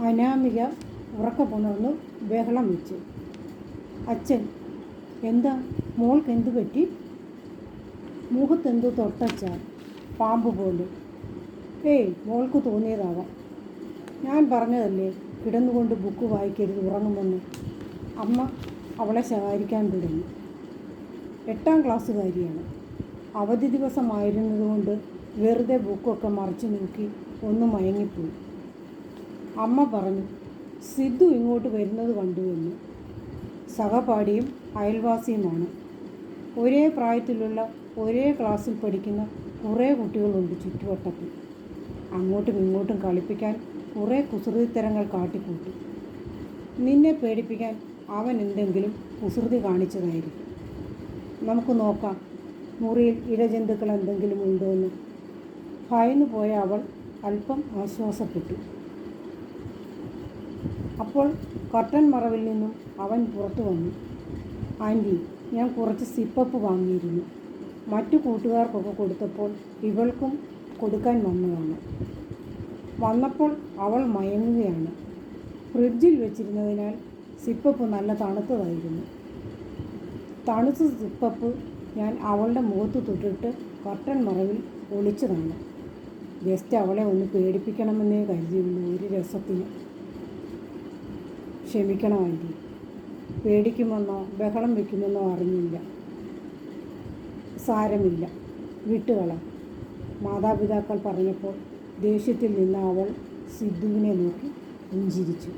അനാമിക ഉറക്കപ്പുണർന്നു ബഹളം വെച്ചു. അച്ഛൻ, എന്താ മോൾക്ക് എന്തു പറ്റി? മുഖത്തെന്തു തൊട്ടച്ച? പാമ്പ് പോലെ. മോൾക്ക് തോന്നിയതാവാം. ഞാൻ പറഞ്ഞതല്ലേ കിടന്നുകൊണ്ട് ബുക്ക് വായിക്കരുത്, ഉറങ്ങുമെന്ന്. അമ്മ അവളെ ശകാരിക്കാൻ തുടങ്ങി. 8ാം ക്ലാസ്സുകാരിയാണ്. അവധി ദിവസമായിരുന്നതുകൊണ്ട് വെറുതെ ബുക്കൊക്കെ മറിച്ചു നോക്കി ഒന്ന് മയങ്ങിപ്പോയി. അമ്മ പറഞ്ഞു, സിദ്ധു ഇങ്ങോട്ട് വരുന്നത് കണ്ടുവെന്ന്. സഹപാഠിയും അയൽവാസിയുമാണ്. ഒരേ പ്രായത്തിലുള്ള ഒരേ ക്ലാസ്സിൽ പഠിക്കുന്ന കുറേ കുട്ടികളുണ്ട് ചുറ്റുവട്ടത്തിൽ. അങ്ങോട്ടും ഇങ്ങോട്ടും കളിപ്പിക്കാൻ കുറേ കുസൃതിത്തരങ്ങൾ കാട്ടിക്കൂട്ടി. നിന്നെ പേടിപ്പിക്കാൻ അവൻ എന്തെങ്കിലും കുസൃതി കാണിച്ചതായിരിക്കും. നമുക്ക് നോക്കാം മുറിയിൽ ഇഴജന്തുക്കൾ എന്തെങ്കിലും ഉണ്ടോ എന്ന്. ഭയന്നു പോയ അവൾ അല്പം ആശ്വാസപ്പെട്ടു. അപ്പോൾ കർട്ടൻ മറവിൽ നിന്നും അവൻ പുറത്തു വന്നു. ആൻറ്റി, ഞാൻ കുറച്ച് സിപ്പപ്പ് വാങ്ങിയിരുന്നു. മറ്റു കൂട്ടുകാർക്കൊക്കെ കൊടുത്തപ്പോൾ ഇവൾക്കും കൊടുക്കാൻ വന്നതാണ്. വന്നപ്പോൾ അവൾ മയങ്ങുകയാണ്. ഫ്രിഡ്ജിൽ വെച്ചിരുന്നതിനാൽ സിപ്പപ്പ് നല്ല തണുത്തതായിരുന്നു. തണുത്ത സിപ്പപ്പ് ഞാൻ അവളുടെ മുഖത്ത് തൊട്ടിട്ട് കർട്ടൻ മറവിൽ ഒളിച്ചതാണ്. ജസ്റ്റ് അവളെ ഒന്ന് പേടിപ്പിക്കണമെന്നേ കരുതിയുള്ളൂ, ഒരു രസത്തിന്. ക്ഷമിക്കണം ആൻറ്റി, പേടിക്കുമെന്നോ ബഹളം വയ്ക്കുമെന്നോ അറിഞ്ഞില്ല. സാരമില്ല, വിട്ടുകള. മാതാപിതാക്കൾ പറഞ്ഞപ്പോൾ ദേഷ്യത്തിൽ നിന്ന് അവൾ സിദ്ധുവിനെ നോക്കി പുഞ്ചിരിച്ചു.